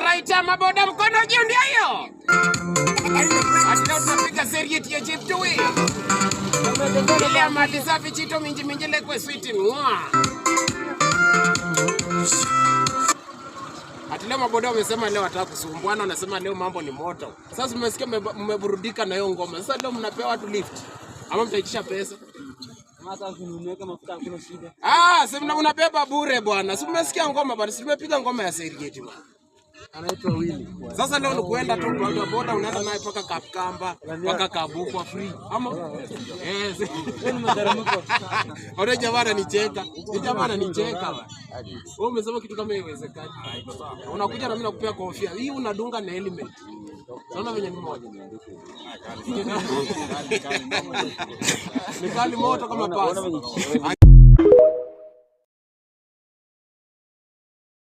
Raita maboda mkono juu ndio hiyo. Hata tunapiga serieti ya chip tu hii. Ile amali safi chito minji lekwe sweet mwa. Ati leo maboda wamesema leo wataka kusumbuana, wanasema leo mambo ni moto. Sasa mmesikia mmeburudika na hiyo ngoma. Sasa leo mnapewa watu lift. Ama mtaitisha pesa? Hata kununua mafuta kuna shida. Sasa unabeba bure bwana. Si mmesikia ngoma bwana. Si tumepiga ngoma ya serieti bwana. Anaitwa Willy. Sasa leo ni kuenda tu kwa boda unaenda naye paka Kapkamba, paka Kabukwa free. Ama yes. Ni madaremko. Ore jamaa ananicheka. Ni jamaa ananicheka. Wewe umesema kitu kama haiwezekani. Unakuja na mimi nakupea kofia. Hii unadunga na element. Unaona venye ni moja. Ni kali moto kama pasi.